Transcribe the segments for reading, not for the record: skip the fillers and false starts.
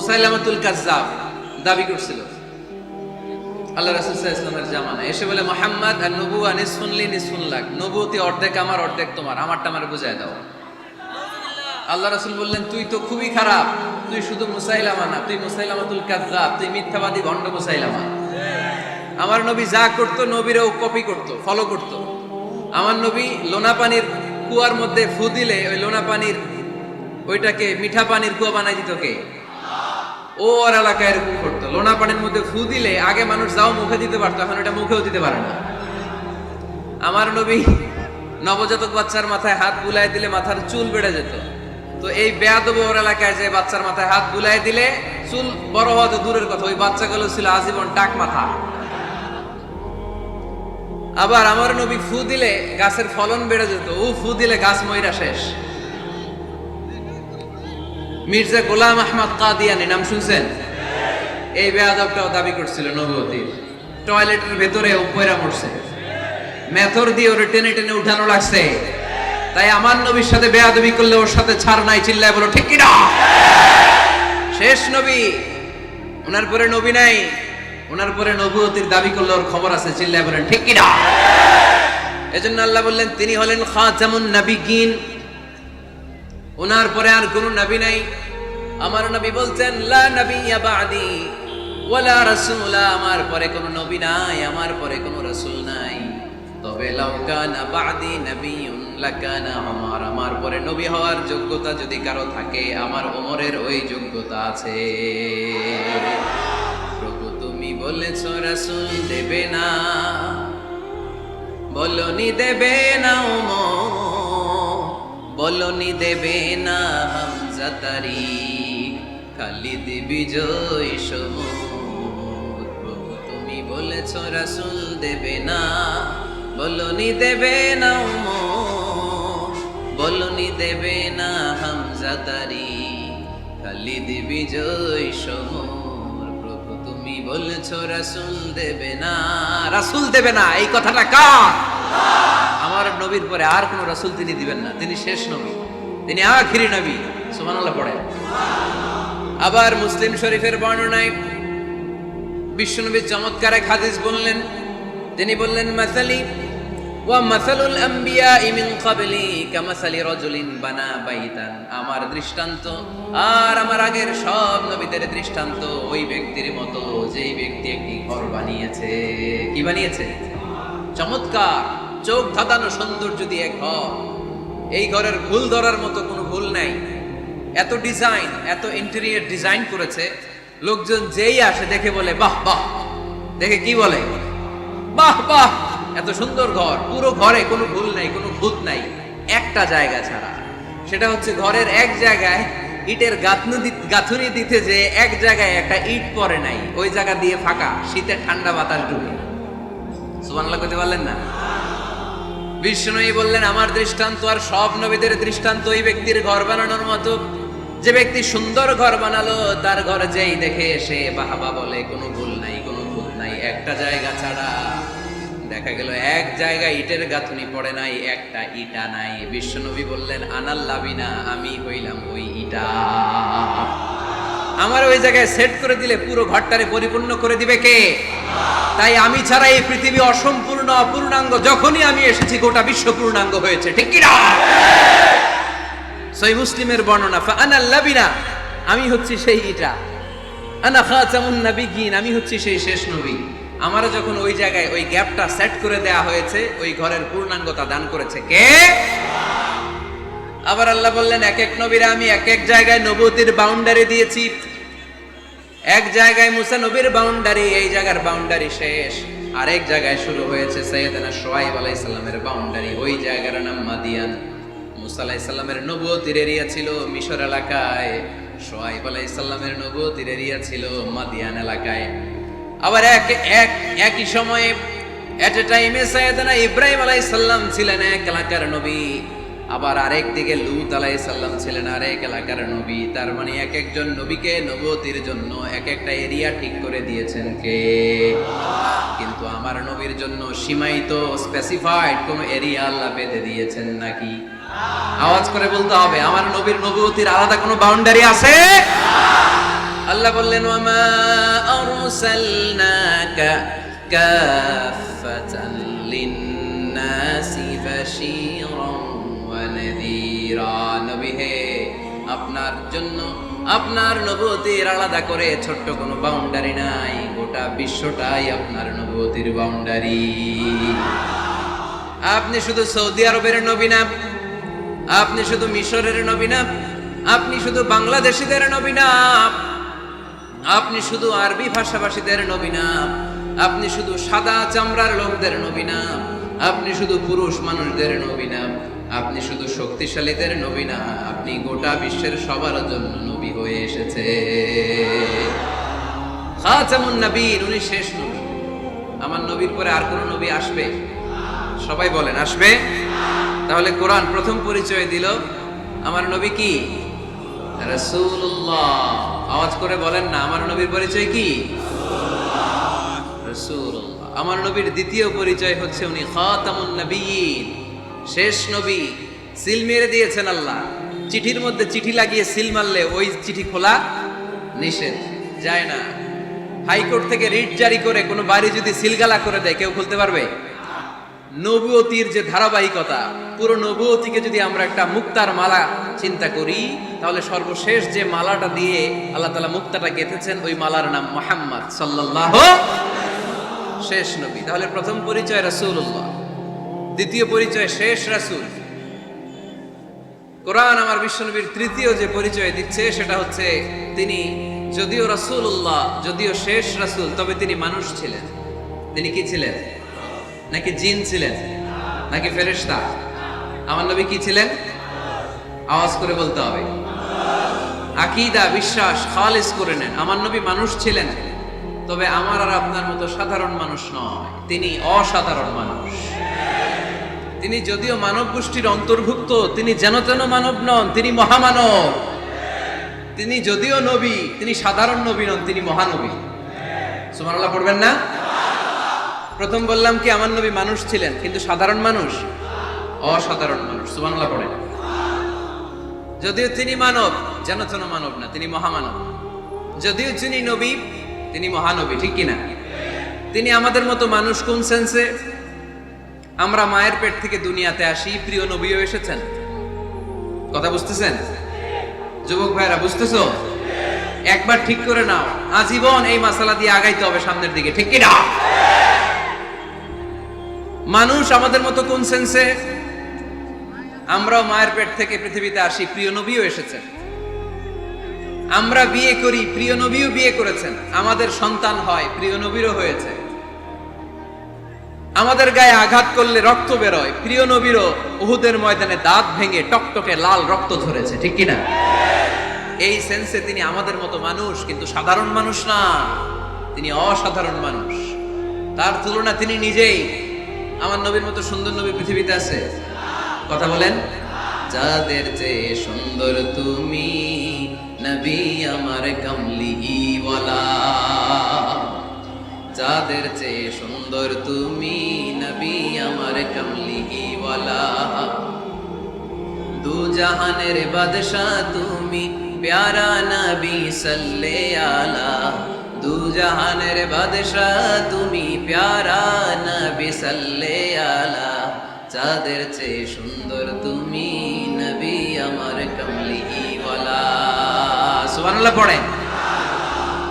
মুসাইলামাতুল কাজ্জাব দাবি করছিল আল্লাহ রাসূল সাল্লাল্লাহু আলাইহি ওয়াসাল্লামের জামানায়, এসে বলে মুহাম্মদ আর নবুয়া নিসফুন লি নিসফুন লাক, নবুয়তি অর্ধেক আমার অর্ধেক তোমার, আমারটা আমারে বুঝায় দাও। আল্লাহ রাসূল বললেন, তুই তো খুবই খারাপ, তুই শুধু মুসাইলামা না, তুই মুসাইলামাতুল কাজ্জাব, তুই মিথ্যাবাদী ভণ্ড মুসাইলামা। আমার নবী যা করতো নবীরাও কপি করতো, ফলো করতো। আমার নবী লোনা পানির কুয়ার মধ্যে ফু দিলে ওই লোনা পানির ওইটাকে মিঠা পানির কুয়া বানাই দিত কে? ও ওর এলাকায় এরকম করতো, লোনা পানির মধ্যে ফু দিলে আগে মানুষ যাও মুখে দিতে পারতো, এখন এটা মুখেও দিতে পারে না। আমার নবী নবজাতক বাচ্চার মাথায় হাত বুলাই দিলে মাথার চুল বেড়ে যেত, তো এই বেয়াদব ওর এলাকায় যে বাচ্চার মাথায় হাত বুলাই দিলে চুল বড় হওয়া তো দূরের কথা, ওই বাচ্চাগুলো ছিল আজীবন টাক মাথা। আবার আমার নবী ফু দিলে গাছের ফলন বেড়ে যেত, ও ফু দিলে গাছ মইরা শেষ। মির্জা গোলাম আহমদ কাদিয়ানি নাম শুনছেন? এই বেয়াদবটাও দাবি করছিল নবুয়তির, টয়লেটের ভেতরে উপরে মরছে, মেথর দিয়ে ওরে টেনে টেনে উঠানো লাগছে। তাই আমার নবীর সাথে বেয়াদবি করলে ওর সাথে ছাড় নাই, চিল্লায় বলো ঠিক কি না? শেষ নবী, ওনার পরে নবী নাই, ওনার পরে নবুয়তির দাবি করলে ওর খবর আছে, চিল্লায় বলেন ঠিক কি না? এজন্য আল্লাহ বললেন তিনি হলেন খাতামুন নবিয়্যিন, ওনার পরে আর কোনো নবী নাই। আমার নবী বলছেন লা নাবিয়্যা বা'দি ওয়ালা রাসূলা, আমার পরে কোনো নবী নাই, আমার পরে কোনো রাসূল নাই। তবে লাউ কানা বা'দি নাবিয়্যুন লাকানা ওমর, আমার পরে নবী হওয়ার যোগ্যতা যদি কারো থাকে আমার ওমরের ওই যোগ্যতা আছে। প্রভু তুমি বলেছো রাসূল দেবে না, বলনি দেবে না ওমর, বলনি দেবে না হামজা তারিক, খালিদ বিজয় সমর। প্রভু তুমি বলেছো রাসূল দেবে না, বলনি দেবে না ওমর, বলনি দেবে না হামজা তারিক, খালিদ বিজয় সমর। প্রভু তুমি বলেছো রাসূল দেবে না, রাসূল দেবে না, এই কথাটা কার? আমার নবীর পরে আর কোন রাসূল তিনি দিবেন না, তিনি শেষ নবী, তিনি আখিরি নবী। সুবহানাল্লাহ পড়ে। আবার মুসলিম শরীফের বর্ণনায় বিশ্বনবী চমৎকার এক হাদিস বললেন, তিনি বললেন মাসালি ওয়া মাসালুল আমবিয়াই মিন ক্বাবলি কামাসালি রাজুলিন বানা বাইতান, আমার দৃষ্টান্ত আর আমার আগের সব নবীদের দৃষ্টান্ত ওই ব্যক্তির মতো যেই ব্যক্তি একটি ঘর বানিয়েছে। কি বানিয়েছে? চমৎকার চোখ ধাঁধানো সৌন্দর্য দিয়ে ঘর, এই ঘরের ভুল ধরার মতো কোনো ভুল নাই। এত ডিজাইন, এত ইন্টেরিয়র ডিজাইন করেছে, লোকজন যেই আসে দেখে বলে বাহ বাহ, দেখে কি বলে? বাহ বাহ, এত সুন্দর ঘর, পুরো ঘরে কোনো ভুল নাই, কোনো খুঁত নাই, একটা জায়গা ছাড়া। সেটা হচ্ছে ঘরের এক জায়গায় ইটের গাঁথুনি দিতে যে এক জায়গায় একটা ইট পড়ে নাই, ওই জায়গা দিয়ে ফাঁকা, শীতের ঠান্ডা বাতাস ঢুকে। সুবহানাল্লাহ কইতে পারলেন না? বিষ্ণুই বললেন আমার দৃষ্টান্ত আর সব নবীদের দৃষ্টান্ত ওই ব্যক্তির ঘর বানানোর মতো, যে ব্যক্তি সুন্দর ঘর বানালো তার ঘর যেই দেখে সে বাহবা বলে, কোনো ভুল নাই, কোনো খুঁত নাই, একটা জায়গা ছাড়া। দেখা গেল এক জায়গায় ইটের গাঁথুনি পড়ে নাই, একটা ইটা নাই। বিশ্বনবী বললেন আনাল লাবিনা, আমি হইলাম ওই ইটা। আমার ওই জায়গায় সেট করে দিলে পুরো ঘরটারে পরিপূর্ণ করে দিবে কে? তাই আমি ছাড়া এই পৃথিবী অসম্পূর্ণ, অপূর্ণাঙ্গ, যখনই আমি এসেছি গোটা বিশ্ব পূর্ণাঙ্গ হয়েছে, ঠিক কি না? সহিহ মুসলিমের বর্ণনা, ফাআনাল লাবিনা, আমি হচ্ছি সেই ইটা, আনা খাতামুন নবিয়্যিন, আমি হচ্ছি সেই শেষ নবী। আমারও যখন ওই জায়গায় ওই গ্যাপটা সেট করে দেয়া হয়েছে, ওই ঘরের পূর্ণাঙ্গতা দান করেছে কে? আবার আল্লাহ বললেন এক এক নবীরা আমি এক এক জায়গায় নবুয়তির বাউন্ডারি দিয়েছি। এক জায়গায় মুসা নবীর বাউন্ডারি, এই জায়গার বাউন্ডারি শেষ। আরেক জায়গায় শুরু হয়েছে সাইয়েদনা শুআয়ব আলাইহিস সালামের বাউন্ডারি, ওই জায়গার নাম মাদিয়ান। মুসা আলাইহিস সালামের নবুয়তির এরিয়া ছিল মিশর এলাকায়, শুআয়ব আলাইহিস সালামের নবুয়তির এরিয়া ছিল মাদিয়ান এলাকায়। আবার একই সময়ে এট এ টাইমে সাইয়েদনা ইব্রাহিম আলাইহিস সালাম ছিলেন এক এলাকার নবী, আবার আরেক দিকে লূত আলাইহিস সালাম ছিলেন আরেক এলাকার নবী। তার মানে এক একজন নবীকে নবুয়তির জন্য এক একটা এরিয়া ঠিক করে দিয়েছেন কে? কিন্তু আমার নবীর জন্য সীমায়িত স্পেসিফাইড কোন এরিয়া আল্লাহ বেঁধে দিয়েছেন নাকি? আওয়াজ করে বলতে হবে, আমার নবীর নবুয়তির আলাদা কোনো বাউন্ডারি আছে? আল্লাহ আল্লাহ বললেন ওয়ামা আরসালনাকা কাফাতান লিন্নাসি বাশীরান ওয়া নাযীরা। নবী হে, আপনার জন্য আপনার নবুয়তির আলাদা করে ছোট্ট কোনো বাউন্ডারি নাই, গোটা বিশ্বটাই আপনার নবুয়তির বাউন্ডারি। আপনি শুধু সৌদি আরবের নবী না, আপনি শুধু মিশরের নবী না, আপনি শুধু বাংলাদেশিদের নবী না, আপনি শুধু আরবি ভাষাভাষীদের নবী না, আপনি শুধু সাদা চামড়ার লোকদের নবী না, আপনি শুধু পুরুষ মানুষদের নবী না, আপনি শুধু শক্তিশালীদের নবী না, আপনি গোটা বিশ্বের সবার জন্য নবী হয়ে এসেছে। খাতামুন নবীন, উনি শেষ নবী। আমার নবীর পরে আর কোন নবী আসবে? সবাই বলেন আসবে। তাহলে কোরআন প্রথম পরিচয় দিল আমার নবী কি? রাসূলুল্লাহ। আওয়াজ করে বলেন না, আমার নবীর পরিচয় কি? রাসূলুল্লাহ। আমার নবীর দ্বিতীয় পরিচয় হচ্ছে উনি খাতামুন নবিয়্যিন, শেষ নবী। সিল মেরে দিয়েছেন আল্লাহ। চিঠির মধ্যে চিঠি লাগিয়ে সিল মারলে ওই চিঠি খোলা নিষেধ, যায় না। হাইকোর্ট থেকে রিট জারি করে কোনো বাড়ি যদি সিলগালা করে দেয়, কেউ খুলতে পারবে? নবুয়তির যে ধারাবাহিকতা, পুরো নবুয়তিকে যদি আমরা একটা মুক্তার মালা চিন্তা করি, তাহলে সর্বশেষ যে মালাটা দিয়ে আল্লাহ তাআলা মুক্তাটা গেঁথেছেন, ওই মালার নাম মুহাম্মদ সাল্লাল্লাহু, শেষ নবী। তাহলে প্রথম পরিচয় রাসূলুল্লাহ, দ্বিতীয় পরিচয় শেষ রাসূল। কোরআন আমার বিশ্বনবীর তৃতীয় যে পরিচয় দিচ্ছে সেটা হচ্ছে তিনি যদিও রাসূলুল্লাহ, যদিও শেষ রাসূল, তবে তিনি মানুষ ছিলেন। তিনি কি ছিলেন? নাকি জিন ছিলেন? নাকি ফেরেশতা? আমার নবী কি ছিলেন? আওয়াজ করে বলতে হবে। আকীদা, বিশ্বাস খালিস করে নেন। আমার নবী মানুষ ছিলেন, তবে আমার আর আপনার মতো সাধারণ মানুষ নয়, তিনি অসাধারণ মানুষ। তিনি যদিও মানব গোষ্ঠীর অন্তর্ভুক্ত, তিনি যেন তেন মানব নন, তিনি মহামানব। তিনি যদিও নবী, তিনি সাধারণ নবী নন, তিনি মহানবী। সুবহানাল্লাহ পড়বেন না? প্রথম বললাম কি আমার নবী মানুষ ছিলেন, কিন্তু সাধারণ মানুষ, অসাধারণ মানুষ। সুবহানাল্লাহ পড়েন। যদিও তিনি মানব, যেন তেন মানব না, তিনি মহামানব। যদিও তিনি নবী, তিনি মহানবী, ঠিক কিনা? তিনি আমাদের মতো মানুষ কোন সেন্সে? আমরা মায়ের পেট থেকে দুনিয়াতে আসি, প্রিয় নবীও এসেছেন। কথা বুঝতেছেন? যুবক ভাইরা বুঝতেছো? একবার ঠিক করে নাও, আজীবন এই মাসালা দিয়ে আগাইতে হবে সামনের দিকে, ঠিক কিনা? মানুষ আমাদের মতো কোন সেন্সে? আমরাও মায়ের পেট থেকে পৃথিবীতে আসি, প্রিয় নবীও এসেছেন। আমরা বিয়ে করি, প্রিয় নবীও বিয়ে করেছেন। আমাদের সন্তান হয়, প্রিয় নবীরও হয়েছে। আমাদের গায়ে আঘাত করলে রক্ত বেরোয়, প্রিয় নবীরও উহুদের ময়দানে দাঁত ভেঙে টকটকে লাল রক্ত ঝরেছে, ঠিক কিনা? এই সেন্সে তিনি আমাদের মতো মানুষ, কিন্তু সাধারণ মানুষ না, তিনি অসাধারণ মানুষ। তার তুলনা তিনি নিজেই। আমার নবীর মতো সুন্দর নবী পৃথিবীতে আছে? কথা বলেন। যাদের চেয়ে সুন্দর তুমি নবী আমার কামলিওয়ালা, যাদের চেয়ে সুন্দর তুমি নবী আমার কামলিওয়ালা, দু জাহানের বাদশা তুমি প্যারা নবী সাল্লে আলা, দু জাহানের বাদশা তুমি প্যারা নবী সাল্লে আলা, যাদের চেয়ে সুন্দর তুমি নবী আমার কামলিওয়ালা। সুবহানাল্লাহ পড়েন।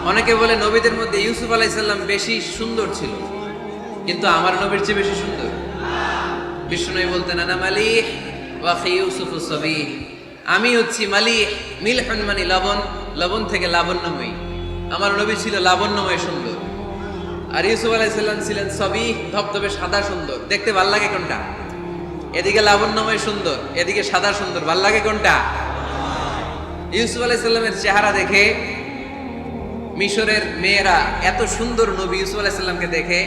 অনেকে বলে নবীদের মধ্যে ইউসুফ আলাইহিস সালাম বেশি সুন্দর ছিল, কিন্তু আমার নবীর চেয়ে বেশি সুন্দর। বিষ্ণু বলতেন আনা মালিহ ওয়া খি ইউসুফ সাবিহ, আমি হচ্ছি মালিহ, মিলহুন মানে লবণ, লবণ থেকে লাবণ্যময়ী। আমার নবী ছিল লাবণ্যময় সুন্দর, আর ইউসুফ আলাইহিস সালাম ছিলেন সাবিহ, ধবধবে সাদা সুন্দর। দেখতে ভাল লাগে কোনটা? এদিকে লাবণ্যময় সুন্দর, এদিকে সাদা সুন্দর, ভাল লাগে কোনটা? ইউসুফ আলাইহিস সালামের চেহারা দেখে মিশরের মেয়েরা এত সুন্দর নবী ইউসুফ আলাইহিস সালামকে দেখে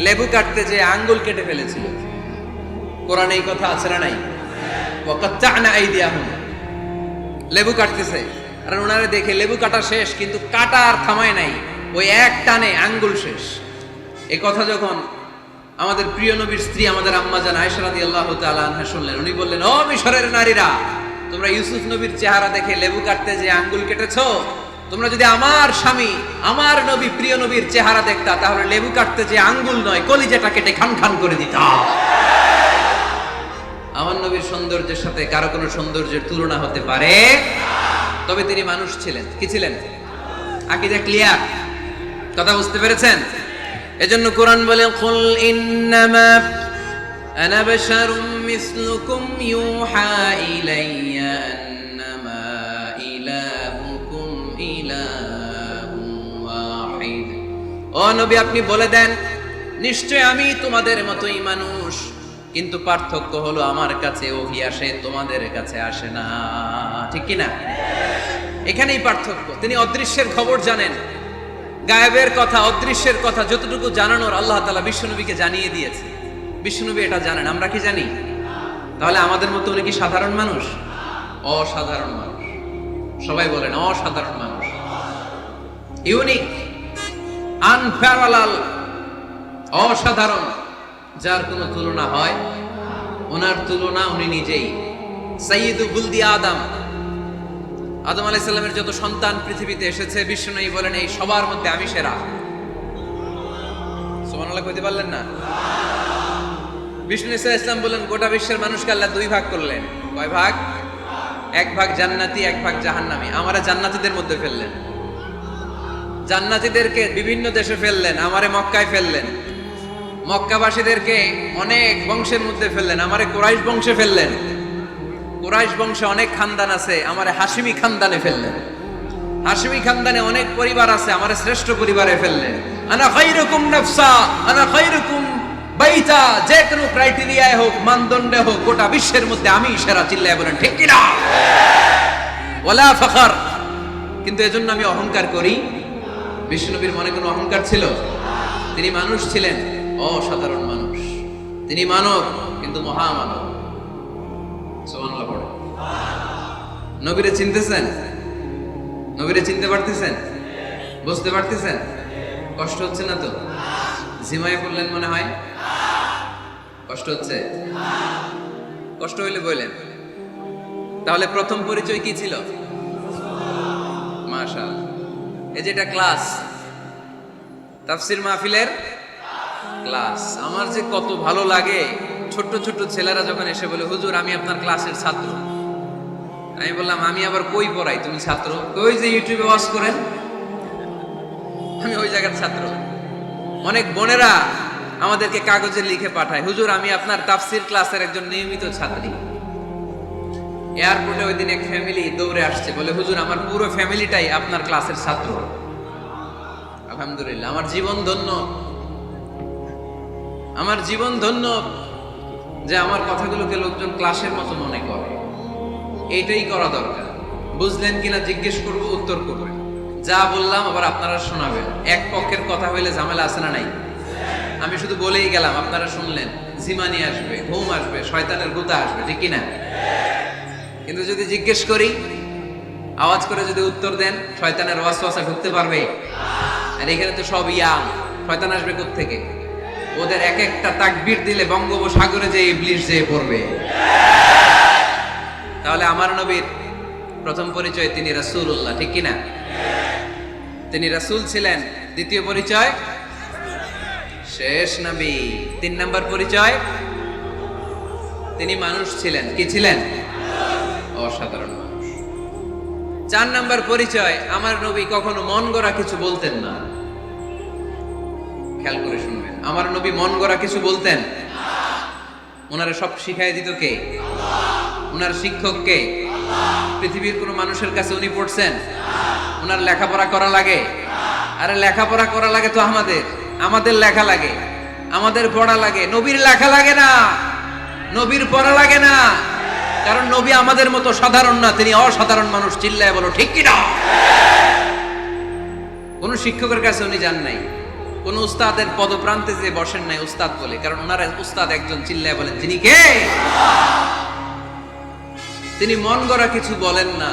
লেবু কাটতে যে আঙ্গুল কেটে ফেলেছিল। কোরআনে এই কথা আছে না নাই? ওয়াকাত্তা'না আইদিয়াহুম, লেবু কাটতেছে, আর ওনারে দেখে লেবু কাটা শেষ, কিন্তু কাটা আর থামায় নাই, ওই এক টানে আঙ্গুল শেষ। এই কথা যখন আমাদের প্রিয় নবীর স্ত্রী আমাদের আম্মা জান আয়েশা রাদিয়াল্লাহু তাআলা আনহা শুনলেন, উনি বললেন, ও মিশরের নারীরা, তোমরা ইউসুফ নবীর চেহারা দেখে লেবু কাটতে যে আঙ্গুল কেটেছো, তোমরা যদি আমার স্বামী আমার নবী প্রিয় নবীর চেহারা দেখতা তাহলে লেবু কাটতে যে আঙ্গুল নয় কলিজাটা কেটে খান খান করে দিতা। আমার নবীর সৌন্দর্যের সাথে কারো কোনো সৌন্দর্যের তুলনা হতে পারে? তবে তিনি মানুষ ছিলেন। কি ছিলেন? আকীদা ক্লিয়ার? কথা বুঝতে পেরেছেন? এজন্য কোরআন বলে কুল ইন্নামা আনা বাশারুম মিসলুকুম ইউহা ইলাইয়া আন্নামা ইলাহুকুম ইলাহুন ওয়াহিদ। ও নবী আপনি বলে দেন নিশ্চয় আমি তোমাদের মতোই মানুষ, কিন্তু পার্থক্য হলো আমার কাছে ওহী আসে, তোমাদের কাছে আসে না। ঠিক কি না? এখানেই পার্থক্য। তিনি অদৃশ্যের খবর জানেন, গায়েবের কথা অদৃশ্যের কথা যতটুকু জানানোর আল্লাহ তাআলা বিশ্বনবীকে জানিয়ে দিয়েছে। বিশ্বনবী এটা জানেন, আমরা কি জানি? তাহলে আমাদের মতো উনি কি সাধারণ মানুষ? অসাধারণ মানুষ। সবাই বলেন অসাধারণ মানুষ, ইউনিক, আনপ্যারালাল, অসাধারণ, যার কোনো তুলনা হয়? ওনার তুলনা উনি নিজেই। সাইয়্যিদু বুলদি আদম, আদম আলাইহিস সালামের যত সন্তান পৃথিবীতে এসেছে বিশ্বনবী বলেন এই সবার মধ্যে আমি সেরা। সুবহানাল্লাহ কইতে পারলেন না? বিষ্ণু সাল্লাল্লাহু আলাইহি ওয়াসাল্লাম বলেন গোটা বিশ্বের মানুষকে আল্লাহ দুই ভাগ করলেন। কয় ভাগ? এক ভাগ জান্নাতি, এক ভাগ জাহান্নামী। আমারে জান্নাতীদের মধ্যে ফেললেন। জান্নাতীদেরকে বিভিন্ন দেশে ফেললেন, আমারে মক্কায় ফেললেন। মক্কাবাসীদেরকে অনেক বংশের মধ্যে ফেললেন, আমারে কুরাইশ বংশে ফেললেন। কুরাইশ বংশে অনেক খানদান আছে, আমারে হাশিমি খানদানে ফেললেন। হাশিমি খানদানে অনেক পরিবার আছে, আমারে শ্রেষ্ঠ পরিবারে ফেললেন। আনা খায়রুকুম নাফসা আনা খায়রুকুম বাইতা, যে কোনো ক্রাইটেরিয়ায় হোক, মানদণ্ডে হোক, গোটা বিশ্বের মধ্যে আমি সেরা। চিল্লায় বলেন ঠিক কি না? ওয়ালা ফখর। কিন্তু এজন্য আমি অহংকার করি? বিশ্বনবীর মনে কোনো অহংকার ছিল? তিনি মানুষ ছিলেন, অসাধারণ মানুষ। তিনি মানব কিন্তু মহামানব। সুবহানাল্লাহ পড়ে। নবীরে চিনতেছেন? নবীরে চিনতে পারতেছেন? বুঝতে পারতেছেন? কষ্ট হচ্ছে না তো? জিমায়ে বললেন মনে হয়? কষ্ট হচ্ছে? কষ্ট হইলে বললেন। তাহলে প্রথম পরিচয় কি ছিল? মাশাআল্লাহ। এই যে এটা ক্লাস, তাফসীর মাহফিলের ক্লাস। আমার যে কত ভালো লাগে ছোট্ট ছোট্ট ছেলেরা যখন এসে বলে হুজুর আমি আপনার ক্লাসের ছাত্র। আমি বললাম আমি আবার কই পড়াই? তুমি ছাত্র? ওই যে ইউটিউবে ওয়াজ করেন, আমি ওই জায়গার ছাত্র। অনেক বোনেরা আমাদেরকে কাগজে লিখে পাঠায় হুজুর আমি আপনার তাফসীর ক্লাসের একজন নিয়মিত ছাত্রী। এয়ারপোর্টে ওই দিন এক ফ্যামিলি দৌড়ে আসছে, বলে হুজুর আমার পুরো ফ্যামিলিটাই আপনার ক্লাসের ছাত্র। আলহামদুলিল্লাহ, আমার জীবন ধন্য, আমার জীবন ধন্য যে আমার কথাগুলোকে লোকজন ক্লাসের মতো মনে করে। এইটাই করা দরকার। বুঝলেন কিনা জিজ্ঞেস করব, উত্তর করবেন। যা বললাম আবার আপনারা শোনাবেন। এক পক্ষের কথা হইলে ঝামেলা আছে না নাই? আমি শুধু বলেই গেলাম, আপনারা শুনলেন, জিমানি আসবে, ঘুম আসবে, শয়তানের গুতা আসবে, ঠিক কিনা? কিন্তু যদি জিজ্ঞেস করি, আওয়াজ করে যদি উত্তর দেন, শয়তানের ওয়াসওয়াসা ঢুকতে পারবে? আর এখানে তো সব ইয়াং, শয়তান আসবে কোত্থেকে? ওদের এক একটা তাকবীর দিলে বঙ্গোপসাগরে যে ইবলিস যেয়ে পড়বে। তাহলে আমার নবীর প্রথম পরিচয় তিনি রাসূলুল্লাহ, ঠিক কিনা? তিনি রাসূল ছিলেন। দ্বিতীয় পরিচয় শেষ নবী। 3 নাম্বার পরিচয় তিনি মানুষ ছিলেন। কি ছিলেন? অসাধারণ মানুষ। 4 নাম্বার পরিচয় আমার নবী কখনো মন গড়া কিছু বলতেন না। খেয়াল করে শুনবেন, আমার নবী মন গড়া কিছু বলতেন? ওনারে সব শিখাই দিত কে? ওনার শিক্ষক কে? পৃথিবীর কোন মানুষের কাছে উনি পড়ছেন? ওনার লেখাপড়া করা লাগে? আরে লেখাপড়া করা লাগে তো আমাদের লেখা লাগে, আমাদের পড়া লাগে। নবীর লেখা লাগে না, নবীর পড়া লাগে না, কারণ নবী আমাদের মতো সাধারণ না, তিনি অসাধারণ মানুষ। চিল্লায় বলো ঠিক কি না? কোন শিক্ষকের কাছে উনি যান নাই, কোন উস্তাদের পদপ্রান্তে যে বসেন নাই উস্তাদ বলে, কারণ ওনার উস্তাদ একজন। চিল্লায় বলেন যিনি কে? তিনি মন গড়া কিছু বলেন না।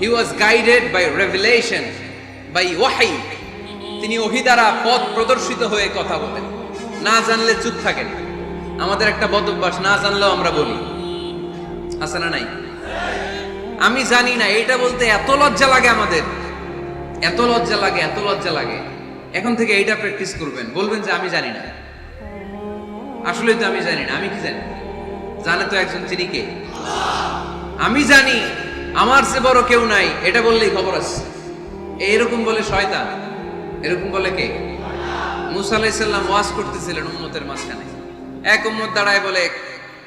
He was guided by revelation, by ওয়াহি। তিনি ওহী দ্বারা পথ প্রদর্শিত হয়ে কথা বলেন। না জানলে চুপ থাকেন। আমাদের একটা বদ অভ্যাস, না জানলেও আমরা বলি, আছে না নাই? আমি জানি না, এটা বলতে এত লজ্জা লাগে আমাদের। এত লজ্জা লাগে, এত লজ্জা লাগে। এখন থেকে এইটা প্র্যাকটিস করবেন, বলবেন যে আমি জানি না, আসলেই তো আমি জানি না। আমি কি জানি? জানে তো একজন, তিনি কে? আমি জানি, আমার চেয়ে বড় কেউ নাই, এটা বললেই খবর আছে। এরকম বলে শয়তান, এরকম বলে কে? মুসা আলাইহিস সালাম ওয়াজ করতেছিলেন উম্মতের মাঝখানে। এক উম্মত দাঁড়ায় বলে,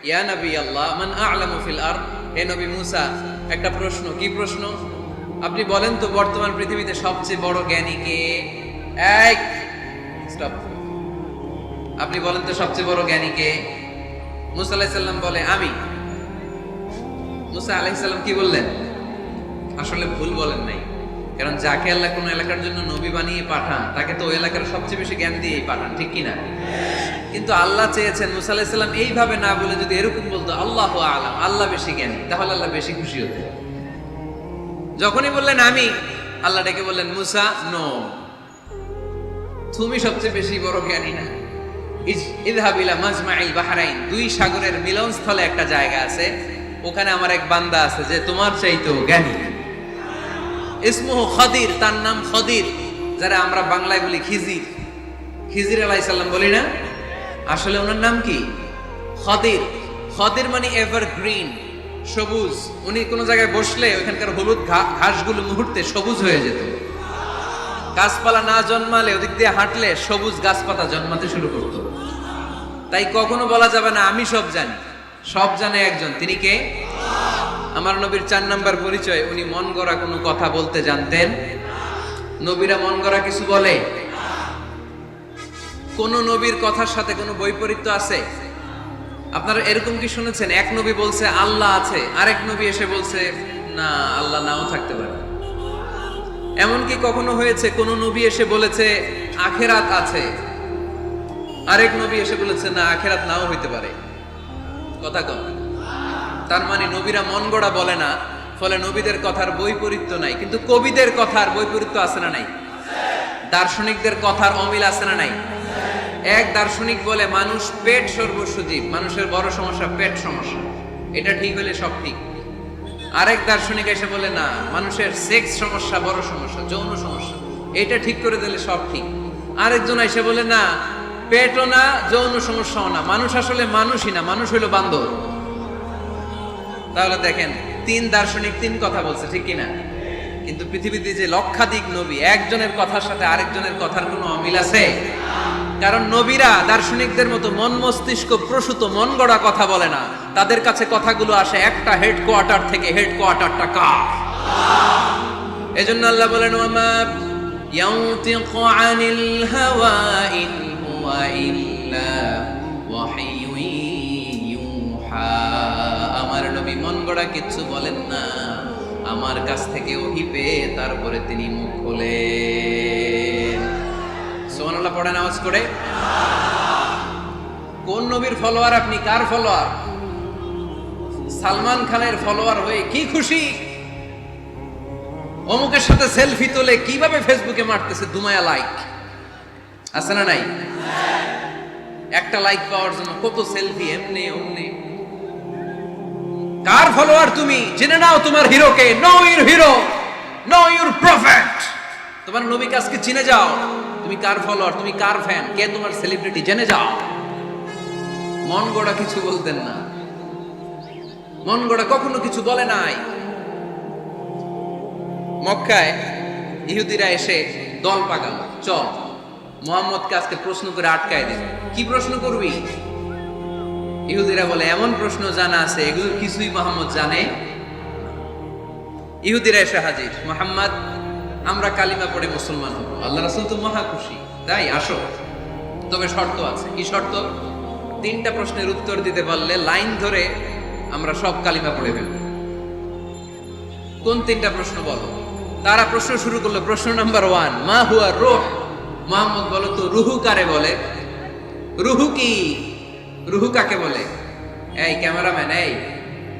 ইয়া নবী আল্লাহ মান আ'লামু ফিল আরদ, হে নবী মুসা, একটা প্রশ্ন। কি প্রশ্ন? আপনি বলেন তো বর্তমান পৃথিবীতে সবচেয়ে বড় জ্ঞানী কে? এই স্টপ, আপনি বলেন তো সবচেয়ে বড় জ্ঞানী কে? মুসা আলাইহিস সালাম বলে আমি। মুসা আলাইহিস সালাম কি বললেন? আসলে ভুল বলেন নাই, কারণ যাকে আল্লাহ কোন এলাকার জন্য নবী বানিয়ে পাঠান, তাকে তো ওই এলাকার সবচেয়ে বেশি জ্ঞান দিয়েই পাঠান, ঠিক কিনা? কিন্তু আল্লাহ চেয়েছেন মুসা আলাইহিস সালাম এইভাবে না বলে যদি এরকম বলতো আল্লাহু আ'লাম, আল্লাহ বেশি জ্ঞানী, তাহলে আল্লাহ বেশি খুশি হতেন। যখনই বললেন আমি, আল্লাহ ডেকে বললেন মুসা নো, তুমি সবচেয়ে বেশি বড় জ্ঞানী না। ইযহাব ইলা মাজমাইল বাহরাইন, দুই সাগরের মিলনস্থলে একটা জায়গা আছে, ওখানে আমার এক বান্দা আছে যে তোমার চাইতেও জ্ঞানী। ইসমুহু খাদির, তার নাম খাদির, যারা আমরা বাংলায় বলি খিজির। খিজির আলাইহিস সালাম বলি না, আসলে ওনার নাম কি? খাদির। খাদির মানে এভারগ্রিন, সবুজ। উনি কোন জায়গায় বসলে ওখানকার হলুদ ঘাসগুলো মুহূর্তে সবুজ হয়ে যেত। গাছপালা না জন্মালে ওদিক দিয়ে হাঁটলে সবুজ গাছপাতা জন্মাতে শুরু করত। তাই কখনো বলা যাবে না আমি সব জানি, সব জানে একজন, তিনি কে? আমার নবীর 4 নাম্বার পরিচয়, উনি মন গড়া কোনো কথা বলতে জানতেন। নবীরা মন গড়া কিছু বলে? কোন নবীর কথার সাথে কোনো বৈপরীত্য আছে? আপনারা এরকম কি শুনেছেন এক নবী বলছে আল্লাহ আছে, আরেক নবী এসে বলছে না আল্লাহ নাও থাকতে পারে? এমন কি কখনো হয়েছে কোন নবী এসে বলেছে আখিরাত আছে, আরেক নবী এসে বলেছে না আখিরাত নাও হইতে পারে? কথা কম। তার মানে নবীরা মন গড়া বলে না, ফলে নবীদের কথার বৈপরীত্য নাই। কিন্তু কবিদের কথার বৈপরীত্য আছে না নাই? দার্শনিকদের কথার অমিল আছে না নাই? এক দার্শনিক বলে মানুষ পেট সর্বস্ব জীব, মানুষের বড় সমস্যা পেট সমস্যা, এটা ঠিক হলে সব ঠিক। আরেক দার্শনিক এসে বলে না, মানুষের সেক্স সমস্যা বড় সমস্যা, যৌন সমস্যা, এটা ঠিক করে দিলে সব ঠিক। আরেকজন এসে বলে না, পেটও না যৌন সমস্যাও না, মানুষ আসলে মানুষই না, মানুষ হইল বান্দর। তাহলে দেখেন 3 দার্শনিক 3 কথা বলছে, ঠিক কিনা? কিন্তু পৃথিবীতে যে লক্ষাধিক নবী, একজনের কথার সাথে আরেকজনের কথার কোনো অমিল আছে? কারণ নবীরা দার্শনিকদের মতো মন মস্তিষ্ক প্রসূত মন গড়া কথা বলে না, তাদের কাছে কথাগুলো আসে একটা হেডকোয়ার্টার থেকে। হেডকোয়ার্টারটা কার? এজন্য আল্লাহ বলেন ওয়ামা ইয়ানতিকু আনিল হাওয়া ইন হুয়া ইল্লা ওয়াহিয়ুন ইউহা, আমার নবী মন গড়া কিচ্ছু বলেন না, আমার কাছ থেকে ওহী পেয়ে তারপরে তিনি মুখ খোলেন। সুবহানাল্লাহ পড়েন আওয়াজ করে। কোন নবীর ফলোয়ার আপনি? কার ফলোয়ার? সালমান খানের ফলোয়ার হয়ে কি খুশি? অমুকের সাথে সেলফি তোলে কিভাবে ফেসবুকে মারতেছে দুমায়া লাইক, আছে না নাই? একটা লাইক পাওয়ার জন্য কত সেলফি, এমনি অমনি। কার ফলোয়ার তুমি? জেনে নাও তোমার হিরোকে। Know your hero, know your prophet. তোমার নবীকে আজকে চিনে যাও। তুমি কার ফলোয়ার, তুমি কার ফ্যান, কে তোমার সেলিব্রিটি, জেনে যাও। মন গড়া কিছু বলতেন না, মন গড়া কখনো কিছু বলে নাই। মক্কায় ইহুদিরা এসে দল পাকালো, চল মুহাম্মদকে আজকে প্রশ্ন করে আটকায় দিন। কি প্রশ্ন করবি? ইহুদিরা বলে এমন প্রশ্ন জানা আছে এগুলো কিছুই মুহাম্মদ জানে। ইহুদিরা এসে হাজির, মুহাম্মদ আমরা কালিমা পড়ে মুসলমান হব, আল্লাহ রাসূল তো মহা খুশি, তাই আসো, তবে শর্ত আছে। কি শর্ত? 3টা প্রশ্নের উত্তর দিতে পারলে লাইন ধরে আমরা সব কালিমা পড়ে ফেলব। কোন 3টা প্রশ্ন বলো? তারা প্রশ্ন শুরু করলো। প্রশ্ন নাম্বার 1, মা হুয়া রূহ। মুহাম্মদ বলো তো রুহু কারে বলে? রুহু কি? রুহু কাকে বলে? এই ক্যামেরাম্যান, এই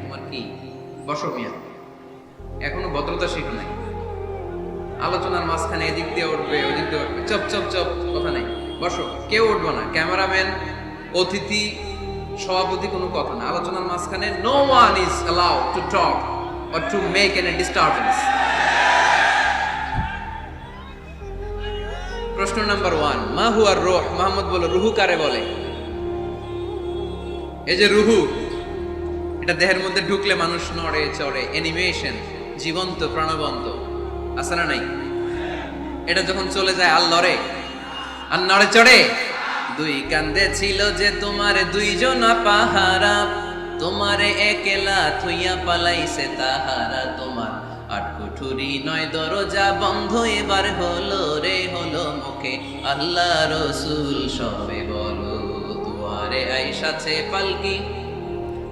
তোমার কি? বসো মিয়া, এখনো ভদ্রতা শিখো নাই। আলোচনার মাঝখানে এদিক দিয়ে উঠবে ওদিক দিয়ে উঠবে, চপ চপ চপ, কথা নাই, বসো। কেউ উঠবো না, ক্যামেরাম্যান, অতিথি, সভাপতি, কোনো কথা না। আলোচনার মাঝখানে no one is allowed to talk or to make any disturbance. প্রশ্ন নাম্বার 1, মা হুয়ার রূহ? মুহাম্মদ বলল, রুহু কারে বলে? এই যে রুহু, এটা দেহের মধ্যে ঢুকলে মানুষ নড়ে চড়ে, অ্যানিমেশন, জীবন্ত প্রাণবন্ত, আছে না নাই? এটা যখন চলে যায় আর লড়ে, আর নড়ে চড়ে। দুই কান্দে ছিল যে তোমারে দুইজনা পাহারা, তোমারে একলা থইয়া পালাইছে তাহারা। তোমার আর কুঠুরি নয় দরজা বন্ধ, এবার হলো রে হলো মুখে আল্লাহ রসুল সবে বলো। দুয়ারে আইসাছে পালকি,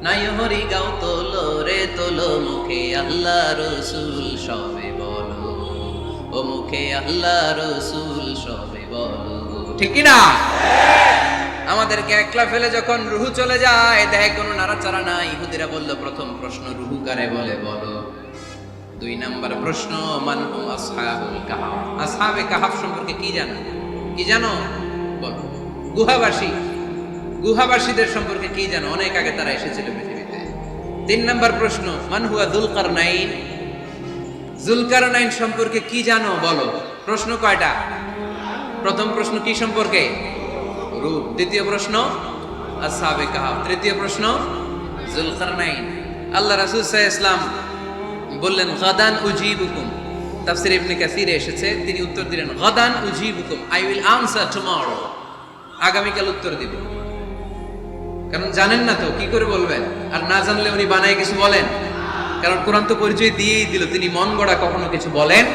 নাই হরি গাও তোলো রে তোলো, মুখে আল্লাহ রসুল সবে বলো। ও মুখে আল্লাহ রসুল সবে বলো। ঠিক কি না? আমাদেরকে একলা ফেলে যখন রুহু চলে যায়, দেহে কোনো নাড়াচাড়া নাই। ইহুদিরা বলল, প্রথম প্রশ্ন রুহু কারে বলে বলো। 2 নাম্বার প্রশ্ন, মান হুম আসহাবুল কাহাফ? আসহাবে কাহাফ সম্পর্কে কি জানো? কি জানো বলো। গুহাবাসী, গুহাবাসীদের সম্পর্কে কি জানো? অনেক আগে তারা এসেছিল পৃথিবীতে। 3 নাম্বার প্রশ্ন, মান হুয়া যুলকারনাইন? যুলকারনাইন সম্পর্কে কি জানো বলো। প্রশ্ন কয়টা? প্রথম প্রশ্ন কি সম্পর্কে? রূপ। দ্বিতীয় প্রশ্ন আসহাবে কাহাফ। তৃতীয় প্রশ্ন যুলকারনাইন। আল্লাহ রাসূল সাল্লাল্লাহু আলাইহি ওয়াসাল্লাম বললেন, গাদান উজিবুকুম। তাফসীর ইবনে কাসিরে এসেছে, তিনি উত্তর দিলেন, গাদান উজিবুকুম, আই উইল আনসার টুমরো। আগামীকাল উত্তর দিব। কারণ জানেন না তো কি করে বলবেন, আর না জানলে উনি বানায় কিছু বলেন। কারণ কোরআন তো পরিচয় দিয়েই দিল, তিনি মন গড়া কখনো কিছু বলেন